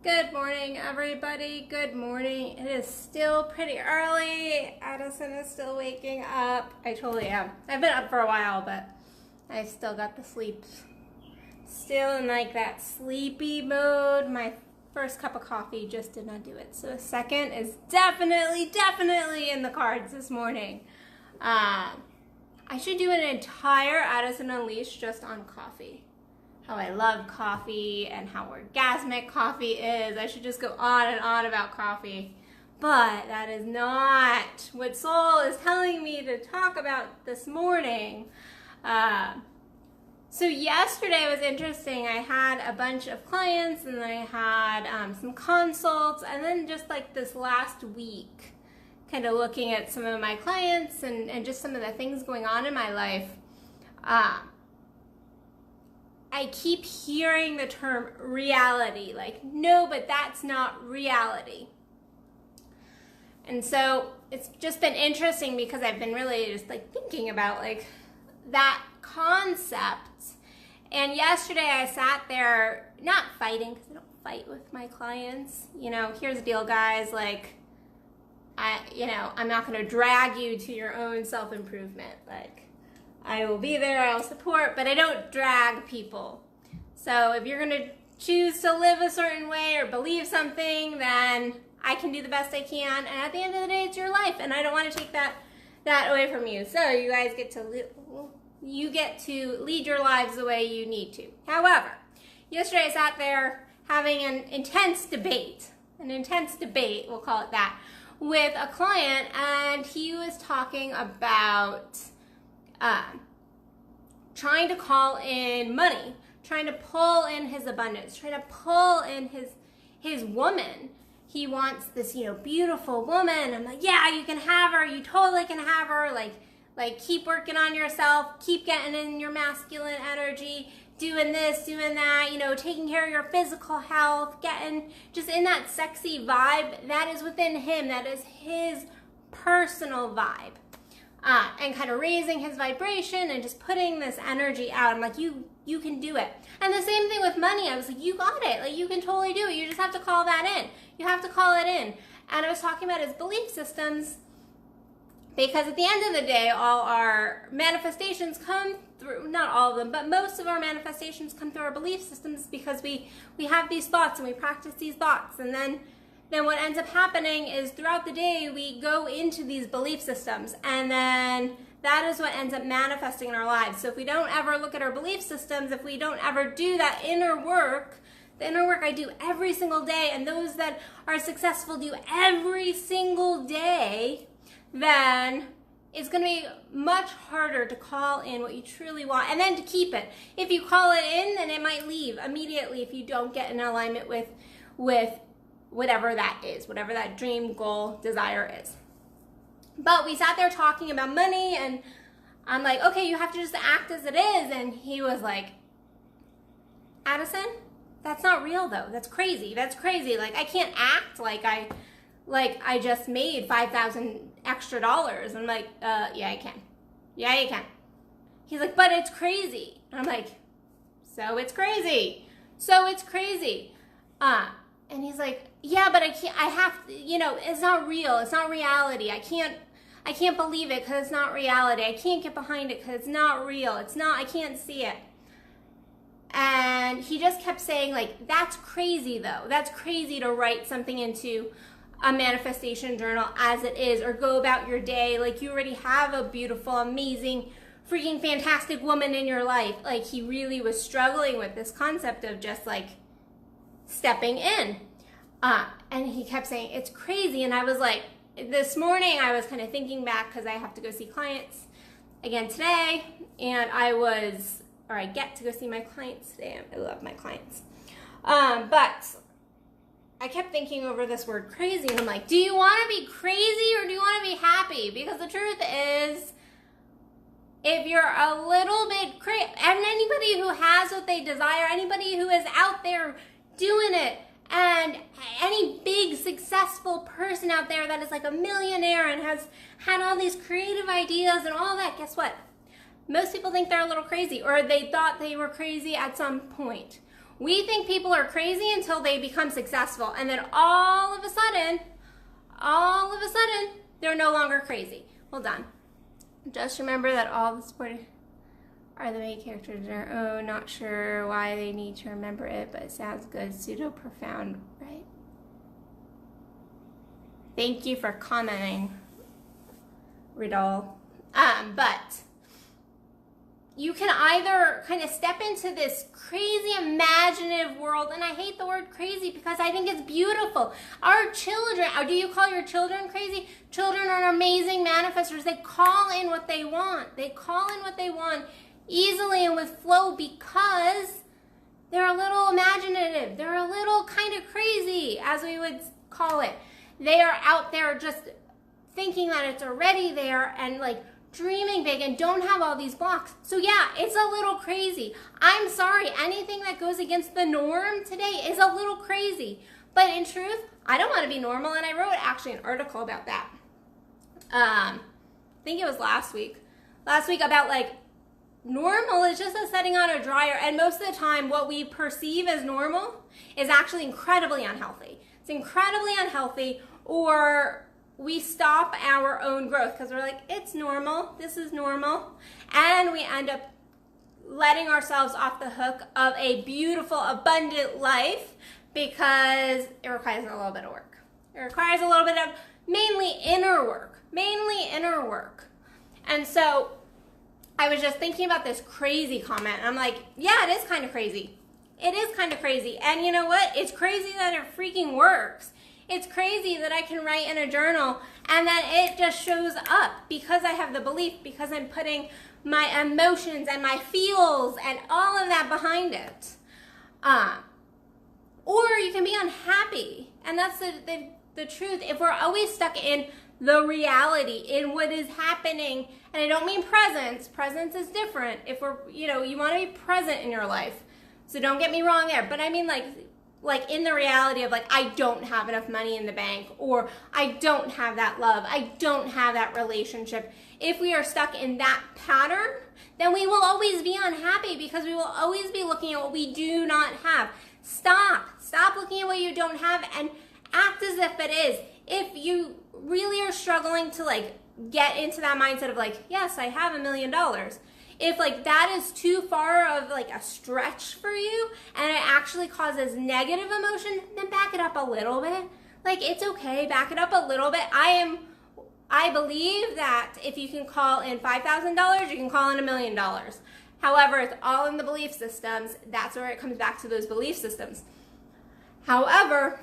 Good morning, everybody. Good morning. It is still pretty early. Addison is still waking up. I totally am. I've been up for a while, but I still got the sleep. Still in like that sleepy mode. My first cup of coffee just did not do it. So a second is definitely in the cards this morning. I should do an entire Addison Unleashed just on coffee. How I love coffee and how orgasmic coffee is. I should just go on and on about coffee. But that is not what Soul is telling me to talk about this morning. So yesterday was interesting. I had a bunch of clients and then I had some consults, and then just like this last week, kind of looking at some of my clients and just some of the things going on in my life. I keep hearing the term reality, like, no, but that's not reality. And so it's just been interesting because I've been really just like thinking about like that concept. And yesterday I sat there, not fighting, because I don't fight with my clients. You know, here's the deal, guys, like, I'm not going to drag you to your own self-improvement. Like, I will be there, I'll support, but I don't drag people. So if you're going to choose to live a certain way or believe something, then I can do the best I can. And at the end of the day, it's your life, and I don't want to take that away from you. So you guys get to lead your lives the way you need to. However, yesterday I sat there having an intense debate, we'll call it that, with a client, and he was talking about trying to call in money, trying to pull in his abundance, trying to pull in his woman. He wants this, beautiful woman. I'm like, yeah, you can have her. You totally can have her. Like keep working on yourself. Keep getting in your masculine energy, doing this, doing that, taking care of your physical health, getting just in that sexy vibe. That is within him. That is his personal vibe. And kind of raising his vibration and just putting this energy out. I'm like, you can do it. And the same thing with money. I was like, you got it. Like, you can totally do it. You just have to call that in. You have to call it in. And I was talking about his belief systems, because at the end of the day, all our manifestations come through, not all of them, but most of our manifestations come through our belief systems, because we have these thoughts and we practice these thoughts. And then what ends up happening is throughout the day, we go into these belief systems, and then that is what ends up manifesting in our lives. So if we don't ever look at our belief systems, if we don't ever do that inner work, the inner work I do every single day, and those that are successful do every single day, then it's going to be much harder to call in what you truly want and then to keep it. If you call it in, then it might leave immediately if you don't get in alignment with whatever that is, whatever that dream, goal, desire is. But we sat there talking about money, and I'm like, okay, you have to just act as it is. And he was like, Addison, that's not real though. That's crazy. That's crazy. Like, I can't act like I just made $5,000 extra. I'm like, yeah, I can. Yeah, you can. He's like, but it's crazy. And I'm like, so it's crazy. So it's crazy. And he's like, yeah, but I have to, it's not real. It's not reality. I can't believe it because it's not reality. I can't get behind it because it's not real. I can't see it. And he just kept saying, like, that's crazy though. That's crazy to write something into a manifestation journal as it is, or go about your day like you already have a beautiful, amazing, freaking fantastic woman in your life. Like, he really was struggling with this concept of just like stepping in. And he kept saying, it's crazy. And I was like, this morning I was kind of thinking back, because I have to go see clients again today, and I get to go see my clients today. I love my clients. But I kept thinking over this word crazy, and I'm like, do you want to be crazy or do you want to be happy? Because the truth is, if you're a little bit crazy, and anybody who has what they desire, anybody who is out there doing it, and any big successful person out there that is like a millionaire and has had all these creative ideas and all that, guess what? Most people think they're a little crazy, or they thought they were crazy at some point. We think people are crazy until they become successful. And then all of a sudden, they're no longer crazy. Hold on. Just remember that all the supporting are the main characters are, oh, not sure why they need to remember it, but it sounds good. Pseudo profound, right? Thank you for commenting, Riddle. But you can either kind of step into this crazy imaginative world, and I hate the word crazy because I think it's beautiful. Our children, do you call your children crazy? Children are amazing manifestors. They call in what they want. They call in what they want easily and with flow because they're a little imaginative. They're a little kind of crazy, as we would call it. They are out there just thinking that it's already there and like dreaming big and don't have all these blocks. So yeah, it's a little crazy. I'm sorry, anything that goes against the norm today is a little crazy. But in truth, I don't want to be normal, and I wrote actually an article about that. I think it was last week about like normal is just a setting on a dryer, and most of the time what we perceive as normal is actually incredibly unhealthy. It's incredibly unhealthy, or we stop our own growth because we're like, it's normal, this is normal, and we end up letting ourselves off the hook of a beautiful, abundant life because it requires a little bit of work. It requires a little bit of mainly inner work. And so I was just thinking about this crazy comment, and I'm like, yeah, it is kind of crazy. It is kind of crazy. And you know what? It's crazy that it freaking works. It's crazy that I can write in a journal and that it just shows up because I have the belief, because I'm putting my emotions and my feels and all of that behind it. Or you can be unhappy. And that's the truth. If we're always stuck in the reality, in what is happening, and I don't mean presence. Presence is different. If we're, you want to be present in your life. So don't get me wrong there. But I mean like in the reality of like, I don't have enough money in the bank, or I don't have that love, I don't have that relationship. If we are stuck in that pattern, then we will always be unhappy because we will always be looking at what we do not have. Stop looking at what you don't have and act as if it is. If you really are struggling to like get into that mindset of like, yes, I have $1 million. If like that is too far of like a stretch for you and it actually causes negative emotion, then back it up a little bit. Like, it's okay, back it up a little bit. I believe that if you can call in $5,000, you can call in $1 million. However, it's all in the belief systems. That's where it comes back to those belief systems. However,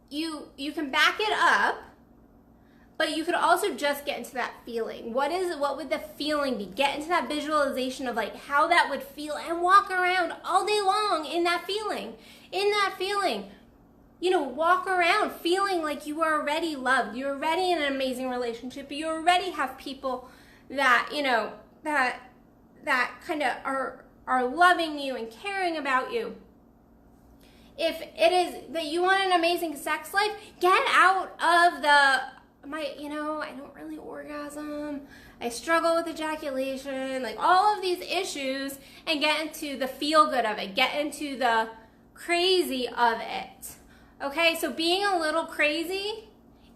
you can back it up, but you could also just get into that feeling. What would the feeling be? Get into that visualization of like how that would feel and walk around all day long in that feeling. Walk around feeling like you are already loved. You're already in an amazing relationship. You already have people that, that kind of are loving you and caring about you. If it is that you want an amazing sex life, get out of I don't really orgasm, I struggle with ejaculation, like all of these issues, and get into the feel good of it, get into the crazy of it. Okay, so being a little crazy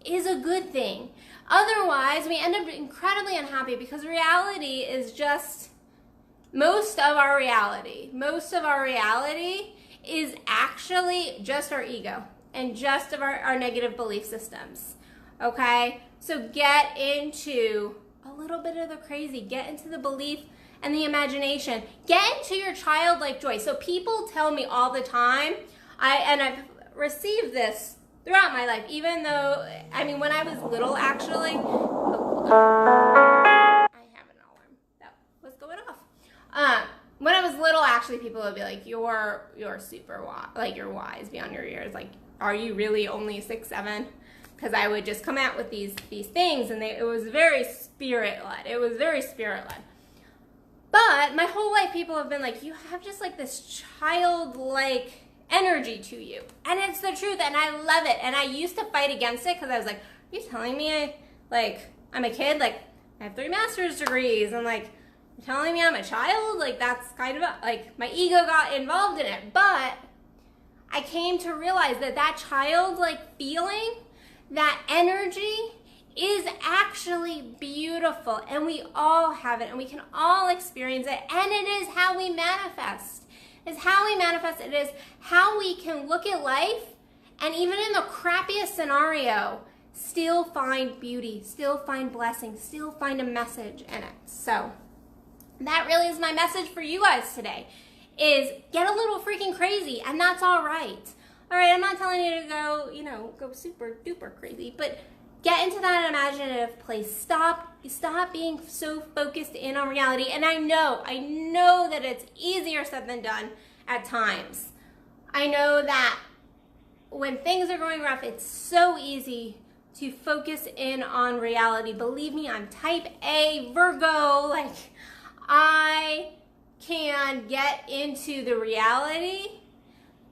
is a good thing. Otherwise, we end up incredibly unhappy because reality is just, most of our reality is actually just our ego and just of our negative belief systems. Okay, so get into a little bit of the crazy, get into the belief and the imagination, get into your childlike joy. So people tell me all the time, I've received this throughout my life, even though, when I was little, actually, I have an alarm that was going off. When I was little, actually, people would be like, you're super wise, like you're wise beyond your years. Like, are you really only 6, 7? Because I would just come out with these things, and it was very spirit-led. But my whole life, people have been like, you have just like this childlike energy to you. And it's the truth, and I love it. And I used to fight against it because I was like, are you telling me I'm a kid? Like, I have 3 master's degrees, and like, telling me I'm a child? Like, that's kind of like my ego got involved in it. But I came to realize that that childlike feeling, that energy is actually beautiful, and we all have it, and we can all experience it, and it is how we manifest. It's how we manifest. It is how we can look at life, and even in the crappiest scenario, still find beauty, still find blessing, still find a message in it. So that really is my message for you guys today, is get a little freaking crazy, and that's all right. All right, I'm not telling you to go, go super duper crazy, but get into that imaginative place. Stop being so focused in on reality. And I know that it's easier said than done at times. I know that when things are going rough, it's so easy to focus in on reality. Believe me, I'm type A Virgo. Like, I can get into the reality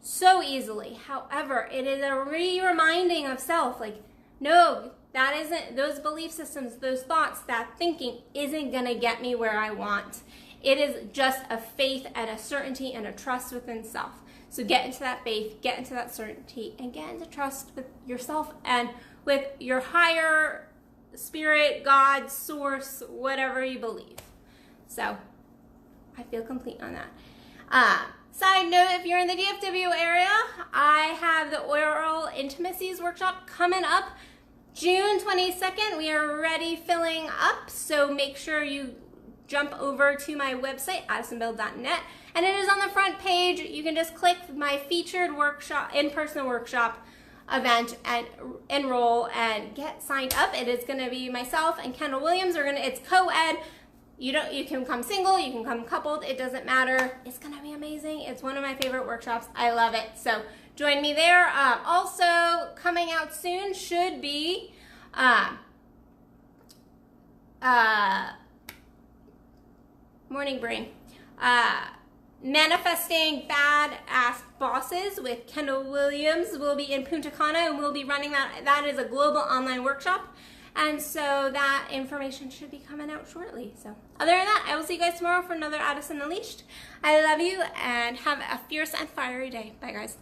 so easily. However, it is a re-reminding of self. Like, no, that isn't, those belief systems, those thoughts, that thinking isn't going to get me where I want. It is just a faith and a certainty and a trust within self. So get into that faith, get into that certainty, and get into trust with yourself and with your higher spirit, God, source, whatever you believe. So I feel complete on that. Side note, if you're in the DFW area, I have the Oral Intimacies workshop coming up June 22nd. We are already filling up, so make sure you jump over to my website, addisonbuild.net, and it is on the front page. You can just click my featured workshop, in-person workshop event, and enroll and get signed up. It is going to be myself and Kendall Williams. It's co-ed. You can come single, you can come coupled, it doesn't matter. It's gonna be amazing. It's one of my favorite workshops. I love it. So join me there. Also coming out soon should be morning brain. Manifesting Badass Bosses with Kendall Williams will be in Punta Cana, and we'll be running that. That is a global online workshop. And so that information should be coming out shortly. So other than that, I will see you guys tomorrow for another Addison Unleashed. I love you, and have a fierce and fiery day. Bye, guys.